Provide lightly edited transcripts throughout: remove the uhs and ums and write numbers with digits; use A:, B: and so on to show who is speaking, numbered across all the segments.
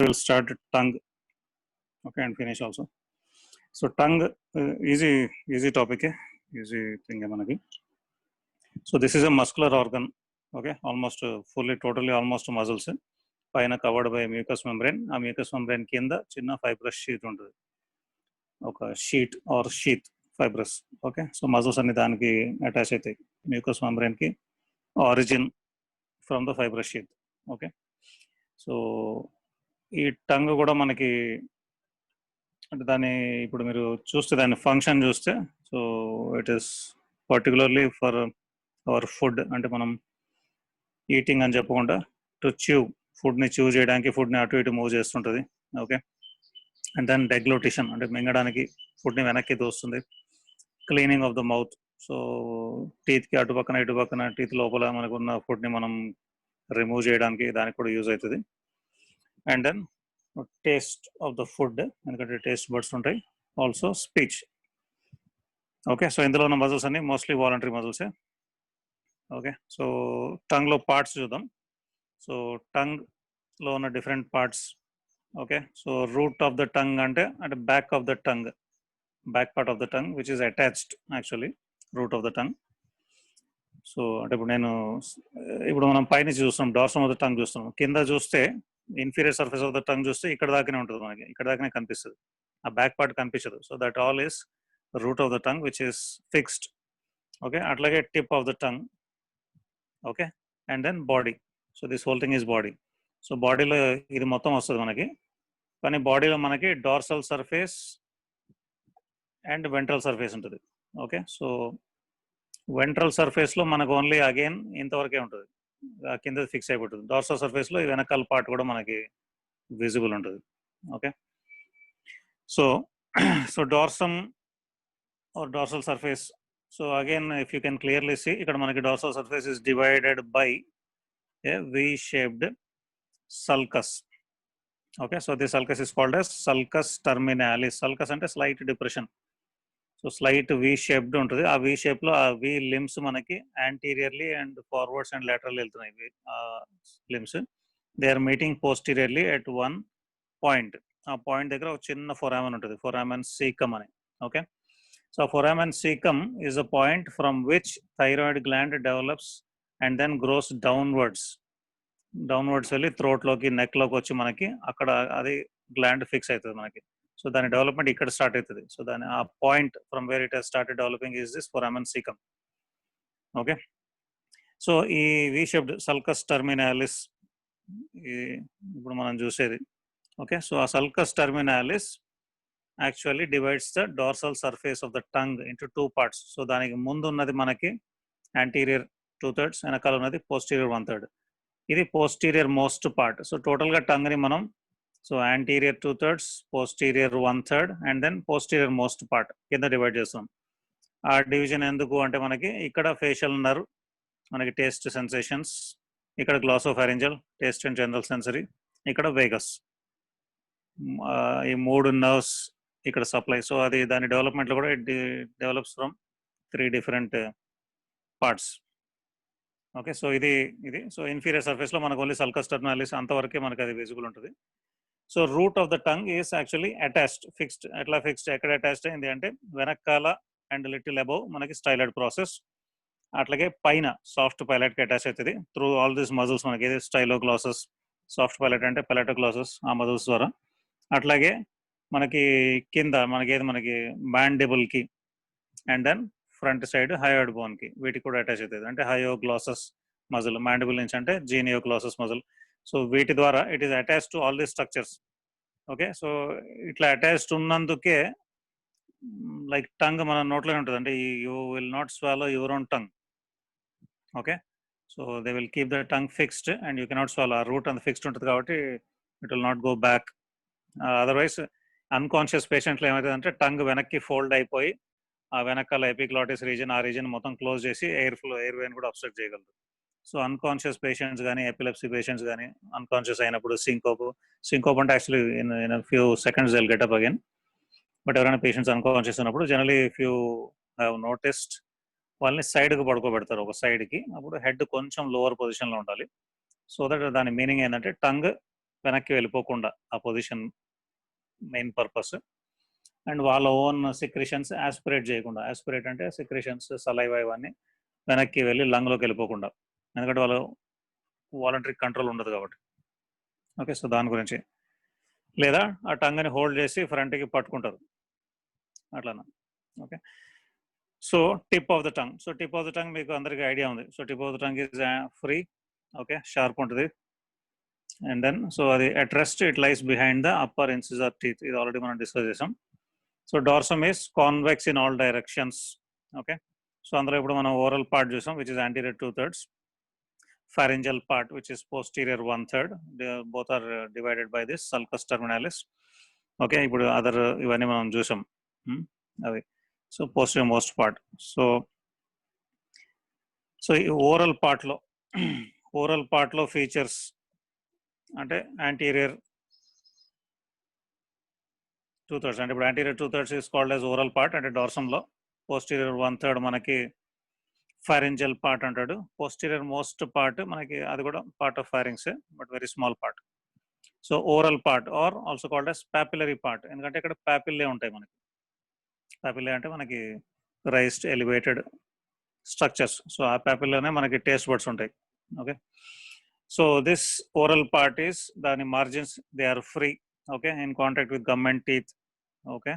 A: We'll start tongue, okay, and finish also. So tongue, easy topic, easy thing manaki. So this is a muscular organ, okay, almost fully, totally, almost muscles. పైన covered by mucous membrane. ఆ mucous membrane కింద చిన్న fibrous sheet ఉంటుంది, ఒక sheet or sheath fibrous. Okay, so muscles అన్ని దానికి attach అవుతాయి, mucous మెంబ్రెయిన్కి, origin from the fibrous sheath. Okay, so ఈ టంగ్ కూడా మనకి అంటే దాన్ని ఇప్పుడు మీరు చూస్తే దాని ఫంక్షన్ చూస్తే, so it is particularly for our food, అంటే మనం ఈటింగ్ అని చెప్పకుండా టు చ్యూ, ఫుడ్ని చూజ్ చేయడానికి, ఫుడ్ని అటు ఇటు మూవ్ చేస్తుంటుంది. ఓకే, అండ్ దెన్ డెగ్లోటిషన్ అంటే మింగడానికి, ఫుడ్ని వెనక్కి తోస్తుంది. Cleaning of the mouth, so టీత్కి అటు పక్కన ఇటు పక్కన టీత్ లోపల మనకున్న ఫుడ్ని మనం రిమూవ్ చేయడానికి దానికి కూడా యూజ్ అవుతుంది. And then taste of the food, ఎందుకంటే టేస్ట్ బర్డ్స్ ఉంటాయి. Also speech. ఓకే, సో ఇందులో ఉన్న మజిల్స్ అన్ని మోస్ట్లీ వాలంటరీ మజిల్సే. ఓకే, సో టంగ్లో పార్ట్స్ చూద్దాం. సో టంగ్లో ఉన్న different parts. Okay, so root of the tongue అంటే back of the tongue, back part of the tongue which is attached actually root of the tongue. So అంటే ఇప్పుడు మనం పైన చూస్తున్నాం, డార్సమ్ ఆఫ్ ద టంగ్ చూస్తున్నాం. కింద చూస్తే inferior surface of the tongue చూస్తే ఇక్కడ దాకానే ఉంటుంది మనకి, ఇక్కడ దాకానే కనిపిస్తుంది, ఆ బ్యాక్ పార్ట్ కనిపించదు. So that all is root of the tongue which is fixed. Okay, అట్లాగే tip of the tongue. Okay, and then body. So this whole thing is body. So బాడీలో ఇది మొత్తం వస్తుంది మనకి, కానీ బాడీలో మనకి dorsal surface and ventral surface ఉంటుంది. ఓకే, సో వెంట్రల్ సర్ఫేస్లో మనకు ఓన్లీ అగైన్ ఇంతవరకే ఉంటుంది, కింద ఫిక్స్ అయిపోతుంది. డార్సల్ సర్ఫేస్లో ఈ వెనకాల పార్ట్ కూడా మనకి విజిబుల్ ఉంటుంది. Okay, so so dorsum or dorsal surface. So again if you can clearly see, ఇక్కడ మనకి dorsal surface is divided by a V-shaped sulcus. Okay, so this sulcus is called as sulcus terminalis. Sulcus అంటే slight depression. So slight V shaped ఉంటుంది. ఆ V షేప్లో ఆ V limbs మనకి anteriorly and forwards and lateral వెళ్తున్నాయి. Limbs they are meeting posteriorly at one point. ఆ point దగ్గర ఒక చిన్న ఫొరామెన్ ఉంటుంది, ఫొరామెన్ సీకమ్ అని. Okay, so foramen caecum is a point from which thyroid gland develops and then grows downwards వెళ్ళి థ్రోట్లోకి, నెక్లోకి వచ్చి మనకి అక్కడ అది గ్లాండ్ ఫిక్స్ అవుతుంది మనకి. సో దాని డెవలప్మెంట్ ఇక్కడ స్టార్ట్ అవుతుంది. సో దాని ఆ point from where it has started developing is this foramen caecum. Okay, so ఈ వి షేప్డ్ సల్కస్ టర్మినాలిస్ ఇప్పుడు మనం చూసేది. ఓకే, సో ఆ sulcus terminalis actually divides the dorsal surface of the tongue into two parts. So దానికి ముందు ఉన్నది మనకి anterior 2/3, వెనకాల ఉన్నది పోస్టీరియర్ 1/3. ఇది పోస్టీరియర్ మోస్ట్ పార్ట్. సో టోటల్గా టంగ్ని మనం so anterior 2/3, posterior 1/3 and then posterior most part కింద డివైడ్ చేస్తాం. ఆ డివిజన్ ఎందుకు అంటే మనకి ఇక్కడ ఫేషియల్ నర్వ్, మనకి టేస్ట్ సెన్సేషన్స్, ఇక్కడ glossopharyngeal taste and general sensory, ఇక్కడ వేగస్, ఈ మూడు నర్వ్స్ ఇక్కడ సప్లై. సో అది దాని డెవలప్మెంట్లో కూడా it develops from 3 different parts. Okay, so ఇది సో ఇన్ఫీరియర్ సర్ఫేస్లో మనకు ఓన్లీ సల్కస్ టర్మినాలిస్ అంతవరకే మనకి అది విజిబుల్ ఉంటుంది. So root of the tongue is actually attached, fixed. ఎట్లా ఫిక్స్డ్, ఎక్కడ అటాచ్డ్ అయింది అంటే వెనకాల అండ్ లిటిల్ అబౌవ్ మనకి స్టైలాయిడ్ ప్రాసెస్, అట్లాగే పైన సాఫ్ట్ పైలట్కి అటాచ్ అవుతుంది త్రూ ఆల్ దీస్ మజిల్స్. మనకి ఏది స్టైలోగ్లాసస్, సాఫ్ట్ పైలట్ అంటే పెలటోగ్లాసస్, ఆ మజిల్స్ ద్వారా. అట్లాగే మనకి కింద మనకి మ్యాండిబుల్కి అండ్ దెన్ ఫ్రంట్ సైడ్ హయోయిడ్ బోన్కి, వీటికి కూడా అటాచ్ అవుతుంది. అంటే హయోగ్లాసస్ మజిల్, మ్యాండిబుల్ నుంచి అంటే జీనియోగ్లాసస్ మజిల్. సో వీటి ద్వారా it is attach to all these structures. Okay, so ఇట్లా అటాచ్డ్ ఉన్నందుకే లైక్ టంగ్ మన నోట్లోనే ఉంటుంది, అంటే you will not swallow your own tongue. Okay, so they will keep the tongue fixed and you cannot swallow. ఆ root అంత fixed ఉంటుంది కాబట్టి it will not go back. Otherwise unconscious పేషెంట్లో ఏమవుతుందంటే టంగ్ వెనక్కి ఫోల్డ్ అయిపోయి ఆ వెనకాల ఎపిగ్లాటిస్ రీజన్, ఆ రీజన్ మొత్తం క్లోజ్ చేసి ఎయిర్ వేని కూడా అబ్స్ట్రక్ట్ చేయగలరు. సో అన్కాన్షియస్ పేషెంట్స్ కానీ, ఎపిలెప్సీ పేషెంట్స్ కానీ అన్కాన్షియస్ అయినప్పుడు సింకోప్ అంటే actually in few seconds they'll get up again. But ఎవరైనా పేషెంట్స్ అన్కాన్షియస్ ఉన్నప్పుడు generally if you have noticed వాళ్ళని సైడ్కి పడుకోబెడతారు, ఒక సైడ్కి. అప్పుడు హెడ్ కొంచెం లోవర్ పొజిషన్లో ఉండాలి. సో దట్ దాని మీనింగ్ ఏంటంటే టంగ్ వెనక్కి వెళ్ళిపోకుండా ఆ పొజిషన్ మెయిన్ పర్పస్. అండ్ వాళ్ళ ఓన్ సెక్రెషన్స్ ఆస్పిరేట్ చేయకుండా, ఆస్పిరేట్ అంటే సెక్రెషన్స్ సలైవా ఇవన్నీ వెనక్కి వెళ్ళి లంగ్లోకి వెళ్ళిపోకుండా, ఎందుకంటే వాళ్ళు వాలంటరీ కంట్రోల్ ఉండదు కాబట్టి. ఓకే, సో దాని గురించి. లేదా ఆ టంగ్ని హోల్డ్ చేసి ఫ్రంట్కి పట్టుకుంటారు అట్లానా. Okay, so tip of the tongue. So tip of the tongue మీకు అందరికీ ఐడియా ఉంది. So tip of the tongue is free. Okay, sharp ఉంటుంది. అండ్ దెన్ సో అది at rest it lies behind the upper incisor teeth. ఇది already మనం discuss చేసాం. So dorsum is convex in all directions. Okay, so అందులో ఇప్పుడు మనం oral part చూసాం, which is anterior 2/3. Pharyngeal part, which is posterior 1/3. Both are divided by this sulcus terminalis. Okay, ఇప్పుడు other ఇవన్నీ మనం చూసాం అవి. So posterior most part. So ఈ ఓరల్ పార్ట్లో ఫీచర్స్ అంటే యాంటీరియర్ 2/3. అంటే ఇప్పుడు anterior 2/3 is called as oral part అంటే డార్సంలో. పోస్టీరియర్ 1/3 మనకి ఫారింజియల్ పార్ట్ అంటాడు. పోస్టీరియర్ మోస్ట్ పార్ట్ మనకి అది కూడా part of pharynx, but very small part. So oral part or also called as papillary part, ఎందుకంటే ఇక్కడ పాపిల్లే ఉంటాయి మనకి. పాపిల్లే అంటే మనకి రైస్డ్ ఎలివేటెడ్ స్ట్రక్చర్స్. సో ఆ పాపిల్లోనే మనకి టేస్ట్ బడ్స్ ఉంటాయి. Okay, so this oral part is, దాని margins they are free. Okay, in contact with gum and teeth. Okay,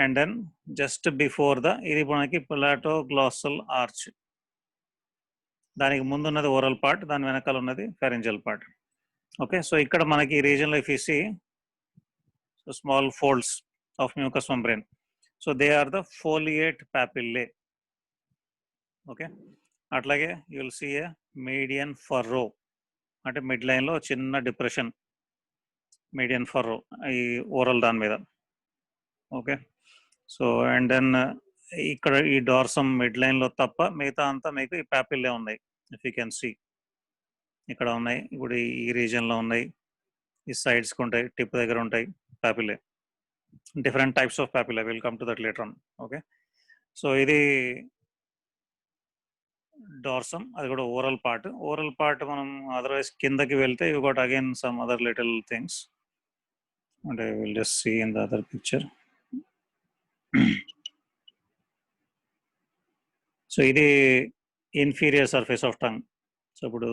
A: and then just before ఇది మనకి పలాటోగ్లాసల్ ఆర్చ్. దానికి ముందున్నది ఓరల్ పార్ట్, దాని వెనకాల ఉన్నది ఫారింజియల్ పార్ట్. ఓకే, సో ఇక్కడ మనకి ఈ రీజన్లో if you see small folds of mucous membrane. So they are the foliate papillae. Okay, అట్లాగే you will see a median furrow, అంటే మిడ్ లైన్లో చిన్న డిప్రెషన్, మీడియన్ ఫర్రో ఈ ఓరల్ దాని మీద. ఓకే, సో అండ్ దెన్ ఇక్కడ ఈ డార్సమ్ మిడ్ లైన్లో తప్ప మిగతా అంతా మీకు ఈ పాపిల్లే ఉన్నాయి. ఇఫ్ యూ కెన్ సీ ఇక్కడ ఉన్నాయి, ఇప్పుడు ఈ రీజియన్లో ఉన్నాయి, ఈ సైడ్స్కి ఉంటాయి, టిప్ దగ్గర ఉంటాయి papillae. Different types of papillae, will come to that later on. Okay, so ఇది డార్సమ్, అది కూడా ఓరల్ పార్ట్. ఓరల్ పార్ట్ మనం అదర్వైజ్ కిందకి వెళ్తే you got again some other little things, అంటే will just see in the other picture. So ఇది inferior surface of tongue. So ఇప్పుడు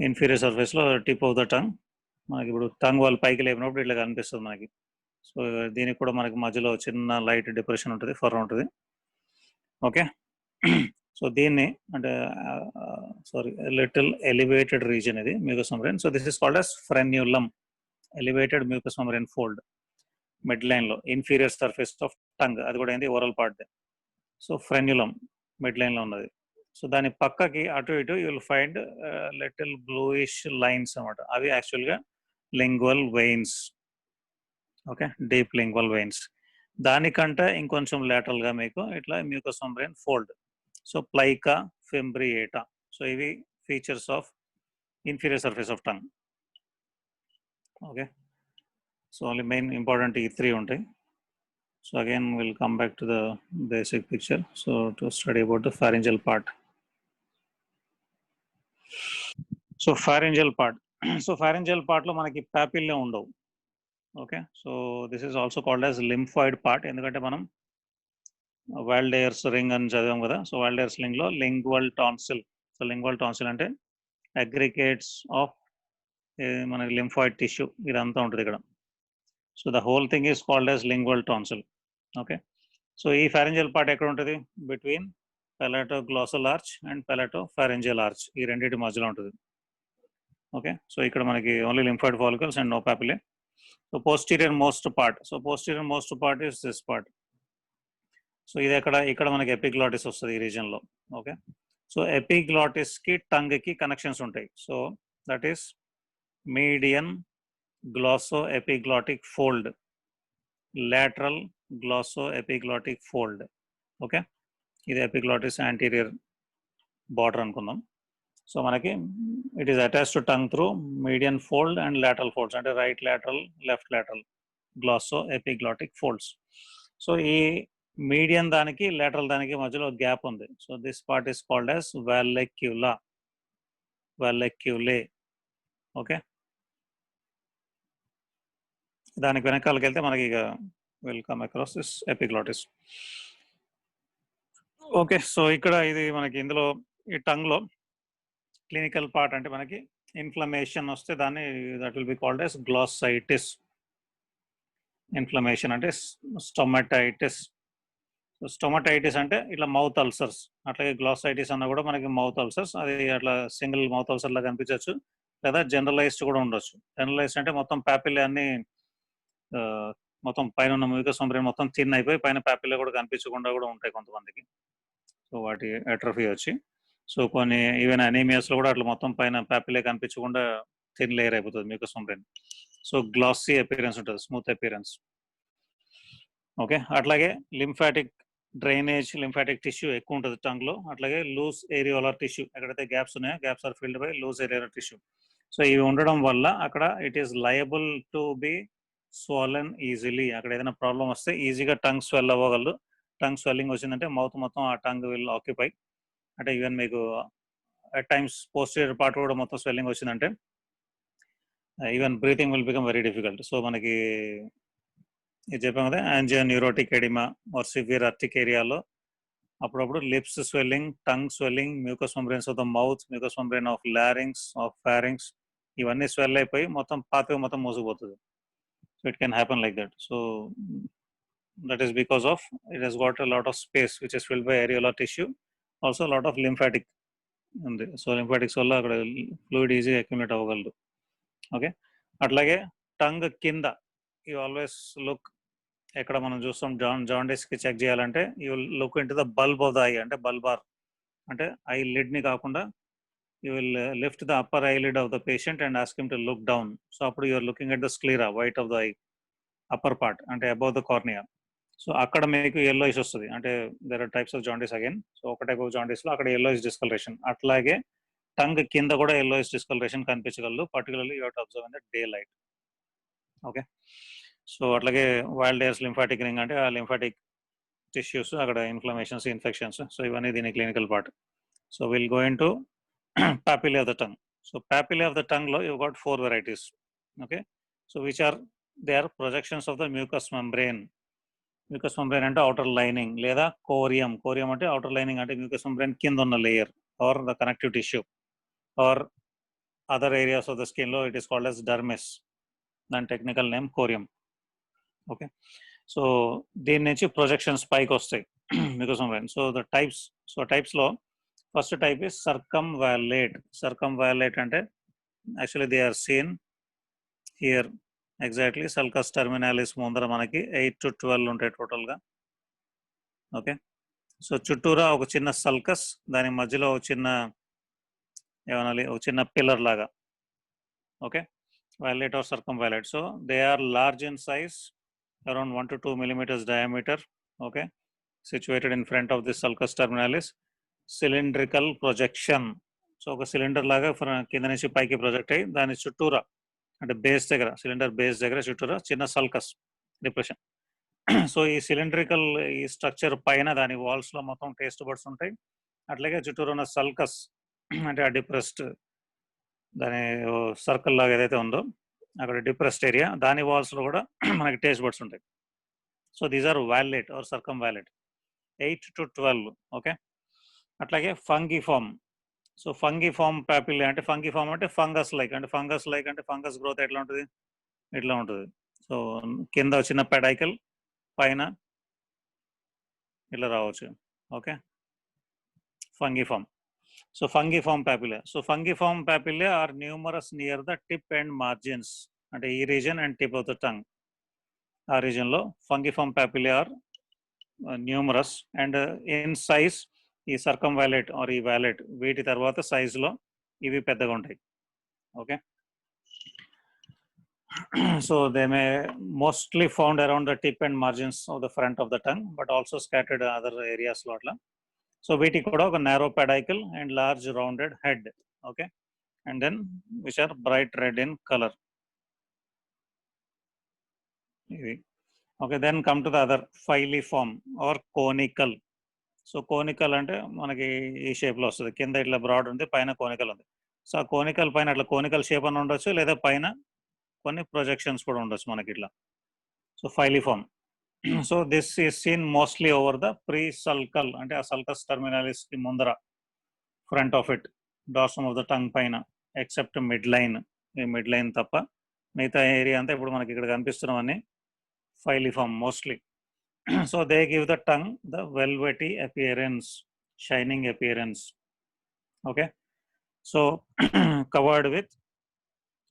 A: inferior సర్ఫేస్లో టిప్ ఆఫ్ ద టంగ్ మనకి ఇప్పుడు టంగ్ వాళ్ళు పైకి లేపినప్పుడు ఇట్లా కనిపిస్తుంది మనకి. సో దీనికి కూడా మనకి మధ్యలో చిన్న లైట్ డిప్రెషన్ ఉంటుంది, ఫర్ ఉంటుంది. ఓకే, సో దీన్ని అంటే సారీ లిటిల్ ఎలివేటెడ్ రీజన్ ఇది mucous membrane. So this is called as frenulum, elevated mucous membrane fold mid లైన్లో ఇన్ఫీరియర్ సర్ఫేస్ ఆఫ్ టంగ్. అది కూడా ఏంది oral part. So frenulum mid లైన్లో ఉన్నది. సో దాని పక్కకి అటు ఇటు you will find little bluish lines అనమాట. అవి యాక్చువల్గా lingual veins. Okay, deep lingual veins. దానికంటే ఇంకొంచెం లేటరల్గా మీకు ఇట్లా mucous membrane fold. So plica fimbriata. So ఇవి features of inferior surface of tongue. Okay, so only main important ఈ 3 ఉంటాయి. So again we'll come back to the basic picture. So to study about the pharyngeal part. So pharyngeal part. So pharyngeal part lo manaki papillae undavu. Okay, so this is also called as lymphoid part, ఎందుకంటే మనం వాల్డేయర్స్ ring అని చదివాం కదా. So Waldeyer's ring లో lingual tonsil. So lingual tonsil అంటే aggregates of మనకి lymphoid tissue ఇదంతా ఉంటుంది ఇక్కడ. So the whole thing is called as lingual tonsil. Okay, so ఈ ఫారింజియల్ పార్ట్ ఎక్కడ ఉంటుంది? Between palatoglossal arch and palatopharyngeal arch, ఈ రెండింటి మధ్యలో ఉంటుంది. ఓకే, సో ఇక్కడ మనకి only lymphoid follicles and no papillae. So posterior most part. So posterior most part is this part. So ఇది ఇక్కడ మనకి ఎపిగ్లాటిస్ వస్తుంది ఈ రీజన్లో. ఓకే, సో ఎపిగ్లాటిస్కి టంగ్కి కనెక్షన్స్ ఉంటాయి. So that is median glosso epiglottic fold, lateral glosso-epiglottic fold. Okay, ఇది ఎపిగ్లాటిస్ యాంటీరియర్ బార్డర్ అనుకుందాం. సో మనకి it is attached to tongue through median fold and lateral folds, అంటే right lateral left lateral glosso epiglottic folds. So ఈ median దానికి lateral దానికి మధ్యలో gap ఉంది. So this part is called as vallecula, valleculae. Okay, దానికి వెనకాలకి వెళ్తే మనకి ఇక will come across this epiglottis. Okay, so ఇక్కడ ఇది మనకి ఇందులో ఈ టంగ్ లో క్లినికల్ పార్ట్ అంటే మనకి ఇన్ఫ్లమేషన్ వస్తే దాన్ని that will be called as glossitis. Inflammation అంటే స్టొమాటైటిస్. స్టొమాటైటిస్ అంటే ఇట్లా మౌత్ అల్సర్స్, అట్లాగే గ్లాసైటిస్ అన్న కూడా మనకి మౌత్ అల్సర్స్. అది అట్లా సింగిల్ మౌత్ అల్సర్ లాగా కనిపించవచ్చు, లేదా జనరలైజ్డ్ కూడా ఉండొచ్చు. జనరలైజ్డ్ అంటే మొత్తం ప్యాపిల్లే అన్ని మొత్తం పైన ఉన్న మ్యూకస్ మెంబ్రేన్ మొత్తం థిన్ అయిపోయి పైన ప్యాపిల్లే కూడా కనిపించకుండా కూడా ఉంటాయి కొంతమందికి. సో వాటి అట్రఫీ వచ్చి, సో కొన్ని ఈవెన్ అనీమియాస్ లో కూడా అట్లా మొత్తం పైన ప్యాపిల్లే కనిపించకుండా థిన్ లేయర్ అయిపోతుంది mucous membrane. So glossy appearance ఉంటుంది, స్మూత్ అపిరెన్స్. ఓకే, అట్లాగే లింఫాటిక్ డ్రైనేజ్, లింఫాటిక్ టిష్యూ ఎక్కువ ఉంటుంది టంగ్ లో. అట్లాగే లూజ్ ఏరియోలర్ టిష్యూ, ఎక్కడైతే గ్యాప్స్ ఉన్నాయో gaps are filled by loose areolar tissue. So ఇవి ఉండడం వల్ల అక్కడ it is liable to be swollen easily. అక్కడ ఏదైనా ప్రాబ్లం వస్తే ఈజీగా టంగ్ స్వెల్ అవ్వగలదు. టంగ్ స్వెల్లింగ్ వచ్చిందంటే మౌత్ మొత్తం ఆ టంగ్ విల్ ఆక్యుపై. అంటే ఈవెన్ మీకు అట్ టైమ్స్ పోస్టీరియర్ పార్ట్ కూడా మొత్తం స్వెల్లింగ్ వచ్చిందంటే even breathing will become very difficult. So మనకి ఇది చెప్పాం కదా, angioneurotic oedema or severe అర్టికేరియాలో అప్పుడప్పుడు lips swelling, tongue swelling, mucous membranes of the mouth, mucous membrane of larynx, of pharynx, ఇవన్నీ స్వెల్ అయిపోయి మొత్తం పాతగా మొత్తం మూసుకుపోతుంది. So it can happen like that. So that is because of it has got a lot of space which is filled by areolar tissue, also a lot of lymphatic ఉంది. So lymphatics వల్ల అక్కడ fluid ఈజీగా accumulate అవ్వగలదు. Okay, అట్లాగే tongue కింద you always look, ఎక్కడ మనం చూస్తాం జాండీస్ కి చెక్ చేయాలంటే you look into the bulb of the eye, అంటే బల్బార్ అంటే ఐ లిడ్ ని కాకుండా you will lift the upper eyelid of the patient and ask him to look down. So అప్పుడు you're looking at the sclera, white of the eye, upper part అంటే above the cornea. So అక్కడ మీకు yellowish వస్తుంది. అంటే there are types of jaundice again. So ఒక type of jaundice లో అక్కడ yellowish discolouration. అట్లాగే టంగ్ కింద కూడా ఎల్లోయిష్ డిస్కలరేషన్ కనిపించగలదు, particularly you have to observe in the daylight. Okay, so అట్లాగే వైల్డ్ ఎయిర్స్ లింఫాటిక్ రింగ్ అంటే ఆ లింఫాటిక్ టిష్యూస్ అక్కడ ఇన్ఫ్లమేషన్స్, ఇన్ఫెక్షన్స్. సో ఇవన్నీ దీని clinical part. So will go into papillae of the tongue. So papillae of the tongue లో you got 4 varieties. Okay, so which are they are projections of the mucous membrane. Mucous membrane అంటే outer lining, లేదా corium. Corium అంటే outer lining, అంటే mucous membrane కింద ఉన్న layer or the connective tissue or other areas of the skin లో it is called as dermis. దాని technical name corium. Okay, so దీని నుంచి ప్రొజెక్షన్స్ పైకి వస్తాయి mucous membrane. So the types, so types లో first type is circumvallate. Circumvallate అంటే actually they are seen here exactly. Sulcus terminalis ముందర మనకి 8 to 12 ఉంటాయి టోటల్ గా. ఓకే, సో చుట్టూరా ఒక చిన్న సల్కస్, దాని మధ్యలో ఒక చిన్న ఏమనాలి, ఒక చిన్న పిల్లర్ లాగా. Okay, vallate or circumvallate. So they are large in size, around 1 to 2 millimeters diameter. Okay, situated in front of this sulcus terminalis. Cylindrical projection. So ఒక సిలిండర్ లాగా కింద నుంచి పైకి ప్రొజెక్ట్ అయ్యి దాని చుట్టూరా, అంటే బేస్ దగ్గర, సిలిండర్ బేస్ దగ్గర చుట్టూరా చిన్న సల్కస్ డిప్రెషన్. సో ఈ సిలిండ్రికల్ ఈ స్ట్రక్చర్ పైన దాని వాల్స్ లో మొత్తం టేస్ట్ బర్డ్స్ ఉంటాయి. అట్లాగే చుట్టూరు ఉన్న సల్కస్ అంటే ఆ డిప్రెస్డ్ దాని సర్కిల్ లాగా ఏదైతే ఉందో అక్కడ డిప్రెస్డ్ ఏరియా, దాని వాల్స్ లో కూడా మనకి టేస్ట్ బర్డ్స్ ఉంటాయి. So these are vallate or circumvallate, 8 to 12. Okay, అట్లాగే ఫంగిఫామ్. సో ఫంగిఫామ్ పాపిల్లే అంటే, ఫంగిఫామ్ అంటే ఫంగస్ లైక్, అంటే ఫంగస్ లైక్ అంటే ఫంగస్ గ్రోత్ ఎట్లా ఉంటుంది, ఇట్లా ఉంటుంది. సో కింద చిన్న పెడైకల్, పైన ఇట్లా రావచ్చు. Okay, fungiform. So fungiform papillae. So fungiform papillae are numerous near the tip and margins, అంటే ఈ region and tip of the tongue. ఆ రీజన్ లో fungiform papillae are numerous and in size ఈ సర్కంవాలేట్ ఆర్ ఈ wallet వీటి తర్వాత size లో ఇవి పెద్దగా ఉంటాయి. Okay, so they may mostly found around the tip and margins of the front of the tongue, but also scattered other areas లో అట్లా. సో వీటికి కూడా ఒక narrow pedicel and large rounded head. Okay, and then which are bright red in color. Okay, then come to the other, filiform or conical. So conical అంటే మనకి ఈ shape లో వస్తుంది, కింద ఇట్లా బ్రాడ్ ఉంది, పైన కోనికల్ ఉంది. సో ఆ కోనికల్ పైన అట్లా కోనికల్ షేప్ అని ఉండొచ్చు, లేదా పైన కొన్ని ప్రొజెక్షన్స్ కూడా ఉండొచ్చు మనకి ఇట్లా. So filiform. So this is seen mostly over the presulcal, అంటే ఆ సల్కస్ టర్మినాలిస్ కి ముందర, front of it, dorsum of the tongue పైన, ఎక్సెప్ట్ మిడ్ లైన్. ఈ మిడ్ లైన్ తప్ప మిగతా ఏరియా అంతా ఇప్పుడు మనకి ఇక్కడ కనిపిస్తున్నవన్నీ filiform mostly. So they give the tongue the velvety appearance, shining appearance. Okay, so covered with,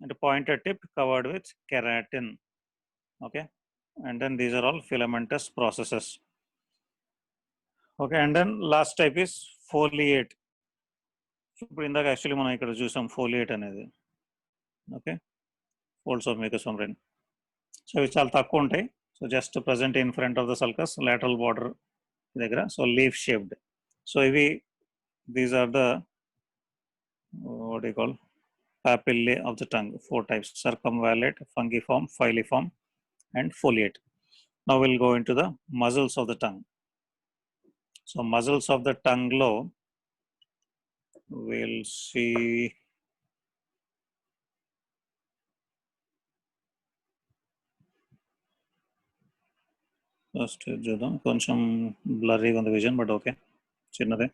A: and pointed tip covered with keratin. Okay, and then these are all filamentous processes. Okay, and then last type is foliate. ఇప్పుడు ఇందాక actually మనం ఇక్కడ చూసాం foliate అనేది. Okay, folds of mucous membrane. So ఇవి చాలా తక్కువ ఉంటాయి. So just present in front of the sulcus, lateral border దగ్గర. So leaf shaped. సో ఇవి, these are the what do you call papillae of the tongue. 4 types: circumvallate, fungiform, filiform, and foliate. Now we'll go into the muscles of the tongue. So muscles of the tongue low, we'll see first చూద్దాం. కొంచెం blurry on the vision, but okay, చిన్నదే.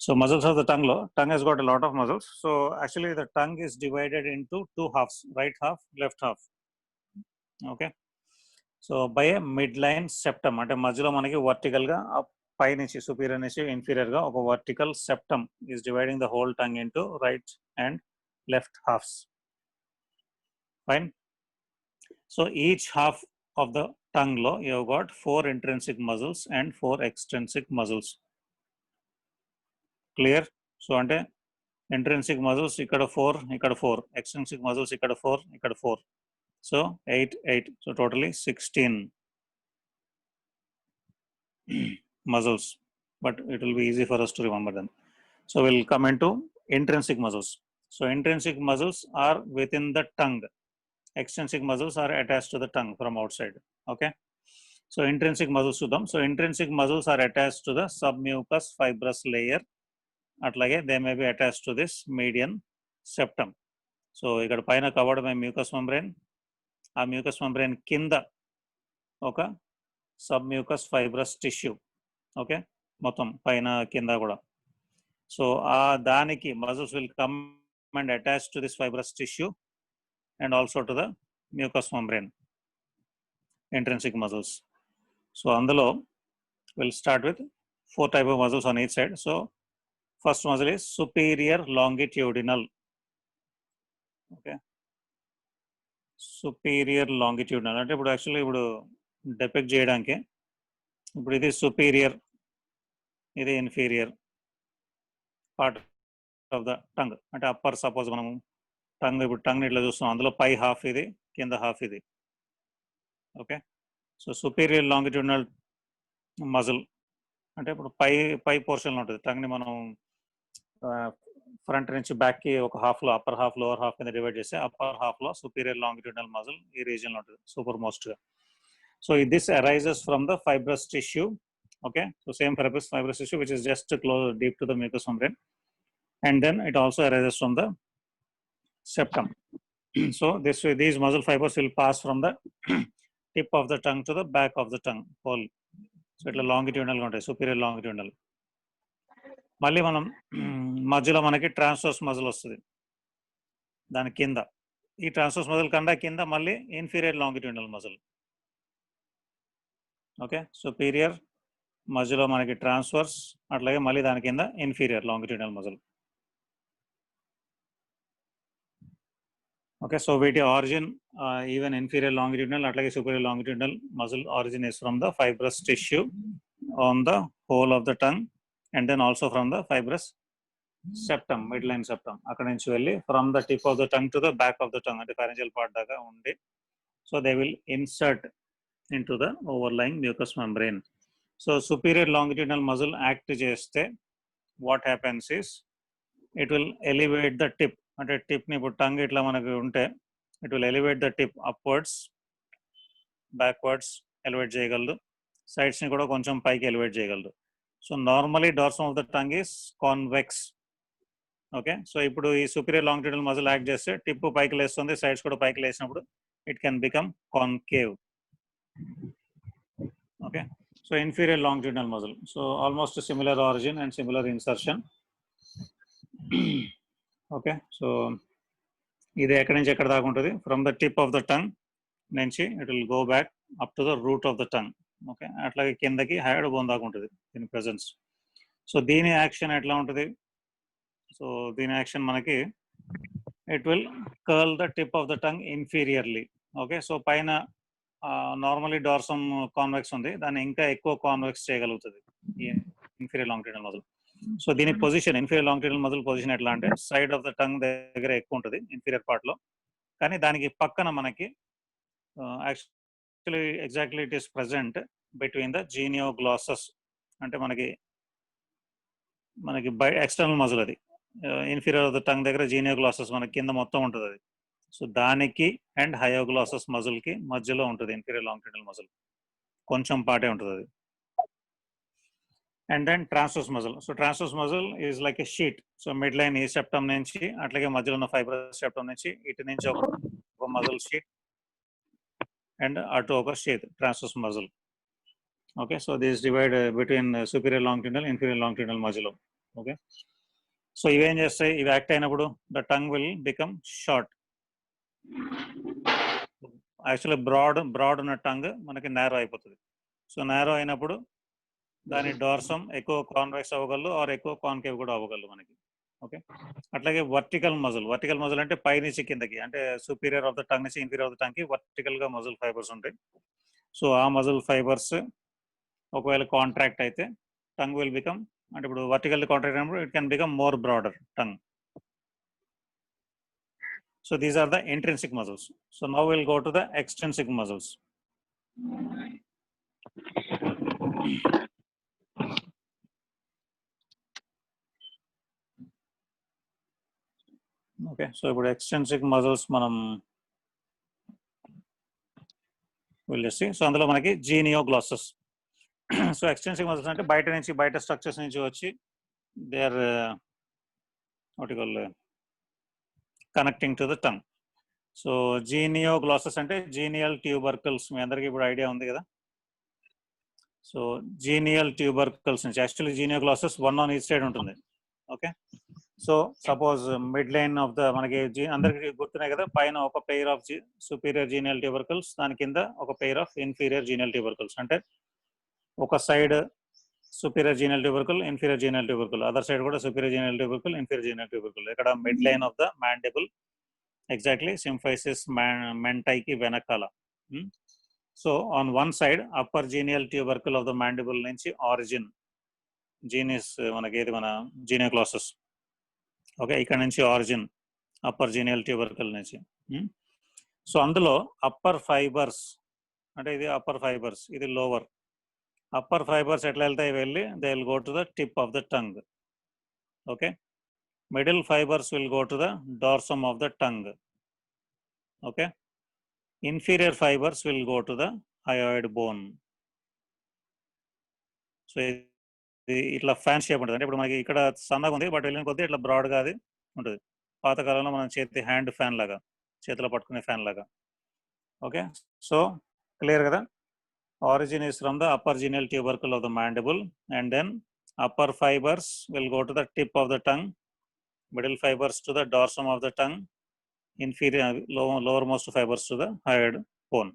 A: So muscles of the tongue low, tongue has got a lot of muscles. So actually the tongue is divided into 2 halves, right half, left half. Okay, so by a mid line septum, అంటే మధ్యలో మనకి వర్టికల్గా పై నుంచి superior నుంచి ఇన్ఫీరియర్గా ఒక vertical septum is dividing the whole tongue into right and left halfs. Fine. So each half of the టంగ్లో you have got 4 intrinsic muscles and 4 extrinsic muscles. Clear? So అంటే intrinsic muscles ఇక్కడ 4, ఇక్కడ 4, extrinsic muscles ఇక్కడ 4, ఇక్కడ 4. So 8, 8. So totally 16 muscles, but it will be easy for us to remember them. So we'll come into intrinsic muscles. So intrinsic muscles are within the tongue. Extrinsic muscles are attached to the tongue from outside. Okay. So intrinsic muscles to them. So intrinsic muscles are attached to the submucous fibrous layer. Atlage they may be attached to this median septum. So ikkada paina covered by mucous membrane. ఆ mucus membrane కింద ఒక submucous fibrous tissue. Okay, మొత్తం పైన కింద కూడా. So ఆ దానికి muscles will come and attach to this fibrous tissue and also to the mucous membrane, intrinsic muscles. So అందులో will start with 4 type of muscles on each side. So first muscle is superior longitudinal. Okay, superior longitudinal అంటే ఇప్పుడు actually ఇప్పుడు డెపెక్ట్ చేయడానికి, ఇప్పుడు ఇది superior, ఇది inferior part of the tongue. అంటే upper, suppose మనం టంగ్, ఇప్పుడు టంగ్ ఇట్లా చూస్తున్నాం, అందులో పై హాఫ్ ఇది, కింద హాఫ్ ఇది. Okay, so superior longitudinal muscle అంటే ఇప్పుడు పై పోర్షన్లో ఉంటుంది. టంగ్ని మనం ఫ్రంట్ నుంచి బ్యాక్ కి ఒక హాఫ్ లో, అప్పర్ హాఫ్, లోవర్ హాఫ్ కింద డివైడ్ చేస్తే అప్పర్ హాఫ్ లో సుపీరియర్ లాంగిట్యూడినల్ మజిల్ ఈ రీజియన్ లో ఉంటుంది, సూపర్ మోస్ట్ గా. So this arises from the fibrous tissue. Okay, so same fibrous tissue which is just close deep to the mucous membrane, and then it also arises from the septum. So these muscle fibers will pass from the tip of the tongue to the back of the tongue whole. So ఇట్లా longitudinal గా ఉంటాయి, superior longitudinal. మళ్ళీ మనం మధ్యలో మనకి transverse muscle వస్తుంది దాని కింద. ఈ ట్రాన్స్వర్స్ మజిల్ కన్నా కింద మళ్ళీ inferior longitudinal muscle. Okay, superior, మధ్యలో మనకి ట్రాన్స్వర్స్, అట్లాగే మళ్ళీ దాని కింద inferior longitudinal muscle. Okay, so వీటి ఆరిజిన్ ఈవెన్ ఇన్ఫీరియర్ లాంగిట్యూడినల్ అట్లాగే superior longitudinal muscle origin is from the fibrous tissue on the whole of the tongue, and then also from the fibrous septum, mid line septum. అక్కడ నుంచి వెళ్ళి from the tip of the tongue to the back of the tongue, అంటే pharyngeal part దాకా ఉండి, so they will insert into the overlying mucous membrane. So superior longitudinal muscle act చేస్తే what happens is it will elevate the tip, అంటే టిప్ని ఇప్పుడు tongue ఇట్లా మనకు ఉంటే it will elevate the tip upwards, backwards elevate చేయగలదు, సైడ్స్ని కూడా కొంచెం పైకి ఎలివేట్ చేయగలదు. So normally dorsum of the tongue is convex. Okay. So ఇప్పుడు ఈ సుపీరియర్ లాంగిట్యూడినల్ మజిల్ యాక్ట్ చేస్తే టిప్ పైకి లేస్తుంది, సైడ్స్ కూడా పైకి లేసినప్పుడు it can become concave. Okay. So inferior longitudinal muscle, so almost similar origin and similar insertion. Okay. So ఇది ఎక్కడి నుంచి ఎక్కడ దాకా ఉంటుంది? From the tip of the tongue నుంచి it will go back up to the root of the tongue. Okay. అట్లాగే కిందకి hide bone దాకా ఉంటుంది దీని ప్రెజెన్స్. సో దీని యాక్షన్ ఎట్లా ఉంటుంది? సో దీని యాక్షన్ మనకి it will curl the tip of the tongue inferiorly. Okay. So పైన నార్మల్లీ డార్సమ్ కాన్వెక్స్ ఉంది, దాన్ని ఇంకా ఎక్కువ కాన్వెక్స్ చేయగలుగుతుంది ఈ ఇన్ఫీరియర్ లాంగిట్యూడినల్ మజిల్. సో దీని position, inferior longitudinal muscle position ఎట్లా అంటే సైడ్ ఆఫ్ ద టంగ్ దగ్గర ఎక్కువ ఉంటుంది ఇన్ఫీరియర్ పార్ట్ లో, కానీ దానికి పక్కన మనకి actually exactly it is present between the genioglossus, అంటే మనకి ఎక్స్టర్నల్ మజిల్ అది ఇన్ఫీరియర్ ఆఫ్ ద టంగ్ దగ్గర జీనియోగ్లాసస్ మనకి కింద మొత్తం ఉంటుంది అది. సో దానికి అండ్ హయోగ్లాసస్ మజిల్ కి మధ్యలో ఉంటుంది ఇన్ఫీరియర్ లాంగిట్యూడినల్ మజిల్, కొంచెం పాటే ఉంటుంది అది. And then transverse muscle. So transverse muscle is like a sheet. So mid line ఈ సెప్టమ్ నుంచి అట్లాగే మధ్యలో ఉన్న ఫైబ్రస్ సెప్టమ్ నుంచి ఇటు నుంచి ఒక మజిల్ షీట్ అండ్ అటు ఒక sheet transverse muscle. Okay. So this divide between superior longitudinal inferior longitudinal muscle. Okay. So ఇవేం చేస్తాయి? ఇవి యాక్ట్ అయినప్పుడు the tongue will become short. Actually broad ఉన్న టంగ్ మనకి నేరో అయిపోతుంది. సో నేరో అయినప్పుడు దాని డార్సమ్ ఎక్కువ కాన్వెక్స్ అవ్వగలరు ఆర్ ఎక్కువ కాన్కేవ్ కూడా అవ్వగలరు మనకి. ఓకే. అట్లాగే వర్టికల్ మజిల్ అంటే పై నుంచి కిందకి, అంటే సుపీరియర్ ఆఫ్ ద టంగ్ నుంచి ఇన్ఫీరియర్ ఆఫ్ ద టంగ్ కి వర్టికల్ గా మజిల్ ఫైబర్స్ ఉంటాయి. సో ఆ మజిల్ ఫైబర్స్ ఒకవేళ కాంట్రాక్ట్ అయితే టంగ్ విల్ బికమ్, అంటే ఇప్పుడు వర్టికల్ కాంట్రాక్ట్ అయినప్పుడు it can become more broader tongue. So these are the intrinsic muscles. So now we'll go to the extrinsic muscles. Okay, so ఇప్పుడు extrinsic muscles మనం we'll just see. So అందులో మనకి genioglossus. So extrinsic muscles అంటే బయట structures నుంచి వచ్చి they are what you call connecting to the tongue. So genioglossus అంటే genial tubercles, మీ అందరికీ ఇప్పుడు ఐడియా ఉంది కదా. సో జీనియల్ ట్యూబర్కల్స్ నుంచి actually genioglossus one on each side ఉంటుంది. Okay. So suppose midline of the మనకి అందరికి గుర్తున్నాయి కదా, పైన ఒక pair of superior genial tubercles, దాని కింద ఒక pair of inferior genial tubercles. అంటే ఒక side superior genial tubercle, inferior genial tubercle, other side కూడా superior genial tubercle, inferior genial ట్యూబర్కల్. ఇక్కడ midline of the mandible, exactly symphysis మెంటైకి వెనకాల. So on one side upper genial tubercle of the mandible నుంచి origin genius మనకి ఏది మన జీనియోగ్లాసస్. Okay. ఇక్కడ నుంచి ఆరిజిన్ అప్పర్ జీనియల్ ట్యూబర్కల్ నుంచి. సో అందులో అప్పర్ ఫైబర్స్, అంటే ఇది అప్పర్ ఫైబర్స్, ఇది లోవర్. అప్పర్ ఫైబర్స్ ఎట్లా వెళ్తాయి? వెళ్ళి they will go to the tip of the tongue. Okay. Middle fibres will go to the dorsum of the tongue. Okay. Inferior fibres will go to the hyoid bone. So ఇట్లా fan shape ఉంటుంది. అంటే ఇప్పుడు మనకి ఇక్కడ సన్నగా ఉంది, but వెళ్ళిన కొద్దీ ఇట్లా బ్రాడ్గా అది ఉంటుంది. పాతకాలంలో మనం హ్యాండ్ ఫ్యాన్ లాగా, చేతిలో పట్టుకునే ఫ్యాన్ లాగా. ఓకే. సో క్లియర్ కదా. Origin is from the upper genial tubercle of the mandible, and then upper fibers will go to the tip of the tongue, middle fibers to the dorsum of the tongue, inferior lowermost fibers to the hyoid bone.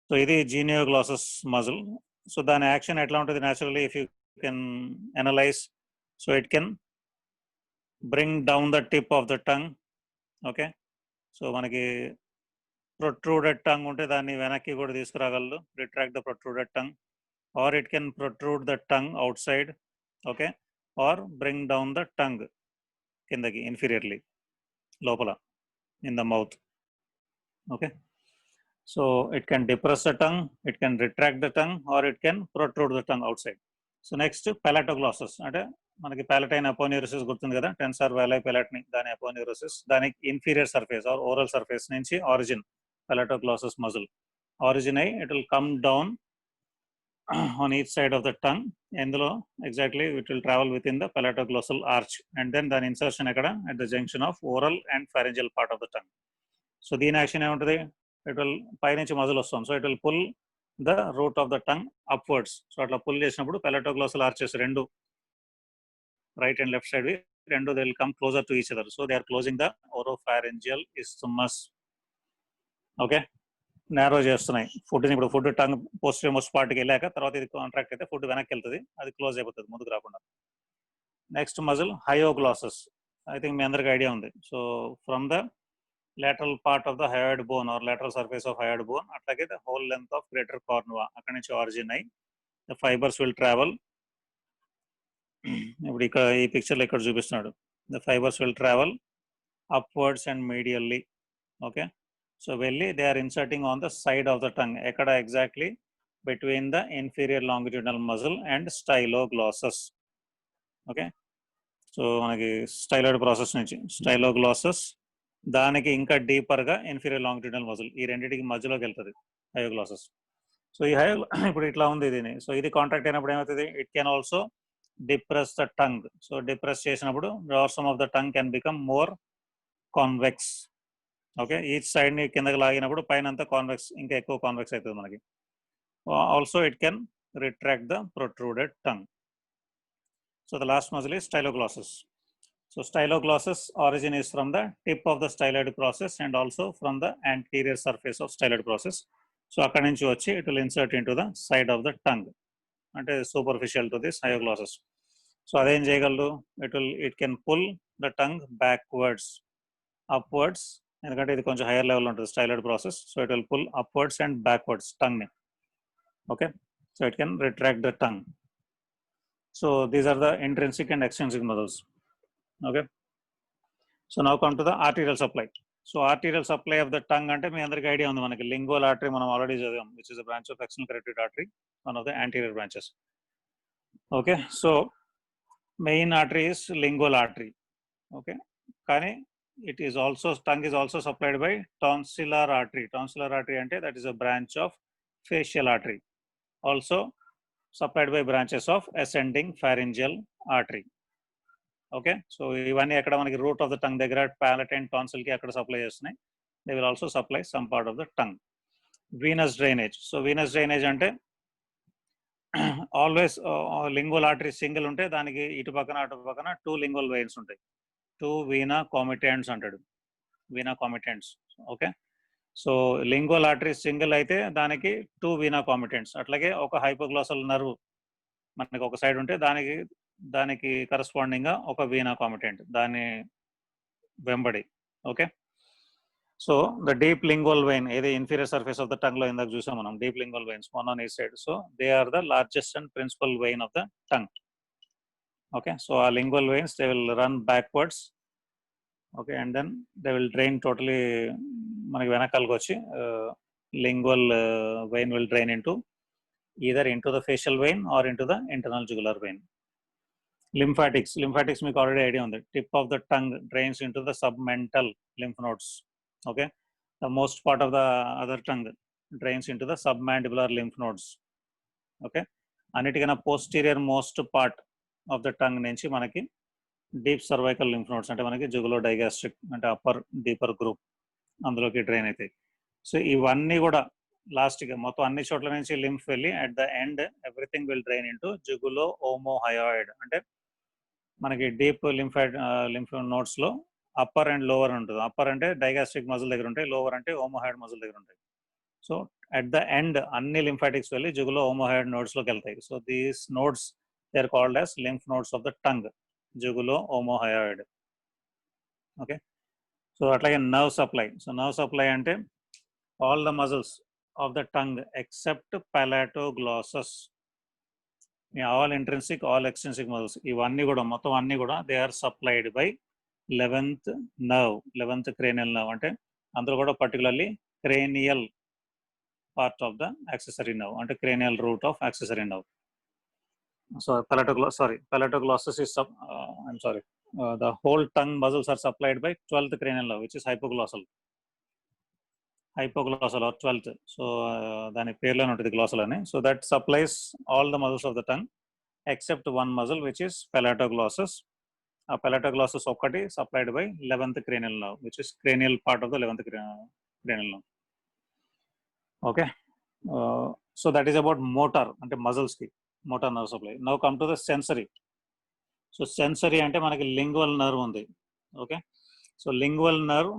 A: So ఇది genioglossus muscle. So దాని action ఎట్లా ఉంటుంది naturally if you can analyze? So it can bring down the tip of the tongue. Okay. So మనకి protruded tongue ఉంటే దాన్ని వెనక్కి కూడా తీసుకురాగలరు, retract the protruded tongue, or it can protrude the tongue outside. Okay. Or bring down the tongue కిందకి inferiorly లోపల in the mouth. Okay. So it can depress the tongue, it can retract the tongue, or it can protrude the tongue outside. So next palatoglossus, అంటే మనకి palatine అపోన్యూరోసిస్ గుర్తుంది కదా, tensor వాలై పాలటని, దాని aponeurosis, దానికి inferior surface or oral surface నుంచి origin palatoglossus muscle origin అయ్యి it will come down on each side of the tongue. Endulo exactly it will travel within the palatoglossal arch, and then the insertion ekkada at the junction of oral and pharyngeal part of the tongue. So దీని action ఏముంటుంది, it will పైనుంచి muscle వస్తుంది, so it will pull the root of the tongue upwards. సో అట్లా pull చేసినప్పుడు palatoglossal arches రెండు right and left side రెండు they will come closer to each other, so they are closing the oropharyngeal isthmus. Okay, narrow చేస్తున్నాయి food. ఇప్పుడు food tongue posterior most పార్ట్కి వెళ్ళాక తర్వాత ఇది కాంట్రాక్ట్ అయితే ఫుడ్ వెనక్కి వెళ్తుంది, అది క్లోజ్ అయిపోతుంది ముందుకు రాకుండా. నెక్స్ట్ మజిల్ హయోగ్లాసస్, ఐ థింక్ మీ అందరికి ఐడియా ఉంది. So from the lateral part of the hyoid bone or lateral surface of hyoid bone, అట్లాగే the whole length of greater cornua అక్కడి నుంచి ఆరిజిన్ అయ్యి the fibers will travel. ఇప్పుడు ఇక్కడ ఈ పిక్చర్లో ఇక్కడ చూపిస్తున్నాడు, the fibers will travel upwards and medially. Okay, so వెళ్ళి they are inserting on the side of the tongue. ఎక్కడ exactly between the inferior longitudinal muscle and styloglossus. Okay, so మనకి స్టైలాయిడ్ process నుంచి స్టైలోగ్లాసస్, దానికి ఇంకా డీపర్గా ఇన్ఫీరియర్ లాంగిట్యూడినల్ మజిల్, ఈ రెండింటికి మధ్యలోకి వెళ్తుంది హయోగ్లాసస్. సో ఈ హయో ఇప్పుడు ఇట్లా ఉంది దీని. సో ఇది కాంట్రాక్ట్ అయినప్పుడు ఏమవుతుంది, it can also depress the tongue. So depress చేసినప్పుడు dorsum of the tongue can become more convex. Okay, each సైడ్ని కిందకి లాగినప్పుడు పైన అంతా కాన్వెక్స్, ఇంకా ఎక్కువ కాన్వెక్స్ అవుతుంది మనకి. Also it can retract the protruded tongue. So the last muscle is styloglossus. So styloglossus origin is from the tip of the styloid process and also from the anterior surface of styloid process. So akkadi nunchi vachi it will insert into the side of the tongue, ante superficial to this hyoglossus. So adem cheyagalaru, it can pull the tongue backwards, upwards, endukante idi konచెం higher level untundi styloid process. So it will pull upwards and backwards tongue ni. Okay, so it can retract the tongue. So these are the intrinsic and extrinsic muscles. Okay, so now come to the arterial supply. So arterial supply of the tongue ante మీ అందరికి idea ఉంది, మనకి lingual artery మనం already చదివాం, which is a branch of external carotid artery, one of the anterior branches. Okay, so main artery is lingual artery. Okay, కానీ it is also, tongue is also supplied by tonsillar artery. Tonsillar artery ante that is a branch of facial artery, also supplied by branches of ascending pharyngeal artery. Okay, so ఇవన్నీ ఎక్కడ మనకి route of the tongue దగ్గర palette and tonsil కి అక్కడ supply చేస్తున్నాయి. They will also supply some part of the tongue. Venus drainage. So Venus drainage అంటే always lingual artery single ఉంటే దానికి ఇటు పక్కన అటు పక్కన 2 లింగువల్ వెయిన్స్ ఉంటాయి. 2 వీనా కామిటెంట్స్ అంటాడు, venae comitantes. Okay, so lingual artery single అయితే దానికి 2 వీనా కామిటెంట్స్. అట్లాగే ఒక హైపోగ్లాసల్ నర్వ్ మనకి ఒక సైడ్ ఉంటే దానికి కరస్పాండింగ్ గా ఒక వీనా కామిటెంట్ దాని వెంబడి. Okay, so the deep lingual vein, ఏది inferior surface of the tongue లో ఇందాక చూసాం మనం, deep lingual veins one on each side. So they are the largest and principal vein of the tongue. Okay, so ఆ lingual veins they will run backwards. Okay, and then they will drain totally మనకి వెనకాలకు వచ్చి lingual vein will drain either into the facial vein or into the internal jugular vein. Lymphatics మీకు already idea ఉంది. Tip of the tongue drains into the submental lymph nodes. Okay, the most part of the other tongue drains into the submandibular lymph nodes. Okay, అన్నిటికన్నా posterior most part of the tongue నుంచి మనకి deep cervical lymph nodes అంటే మనకి jugulo digastric అంటే upper deeper group అందులోకి drain అవుతాయి. So ఇవన్నీ కూడా లాస్ట్గా మొత్తం అన్ని చోట్ల నుంచి లింఫ్ వెళ్ళి at the end everything will drain into jugulo omohyoid. అంటే మనకి డీప్ లింఫ్ నోడ్స్ లో అప్పర్ అండ్ లోవర్ ఉంటుంది. అప్పర్ అంటే డైగాస్ట్రిక్ మజిల్ దగ్గర ఉంటాయి, లోవర్ అంటే ఓమోహయాయిడ్ మజిల్ దగ్గర ఉంటాయి. సో అట్ ద ఎండ్ అన్ని లింఫాటిక్స్ వెళ్ళి జుగులో ఓమోహయాయిడ్ నోడ్స్ లోకి వెళ్తాయి. So these nodes they are called as lymph nodes of the tongue, jugulo omohyoid. Okay, so అట్లాగే nerve supply. So nerve supply అంటే all the muscles of the tongue except palatoglossus, all intrinsic, all extrinsic muscles, ఇవన్నీ కూడా మొత్తం అన్ని కూడా they are supplied by 11th nerve, 11th cranial nerve. అంటే అందులో కూడా particularly cranial part of the accessory nerve, అంటే cranial root of accessory nerve. So palatoglossus is the whole tongue muscles are supplied by 12th cranial nerve, which is hypoglossal. hypoglossal or 12th. So దాని పేర్లోనే ఉంటుంది గ్లాసల్ అని. So that supplies all the muscles of the tongue except one muscle which is palatoglossus. A palatoglossus ఒక్కటి supplied by 11th cranial nerve, which is cranial part of the 11th cranial nerve. Okay. So that is about motor అంటే muscles కి motor nerve supply. Now come to the sensory. So sensory అంటే మనకి lingual nerve ఉంది. Okay. So lingual nerve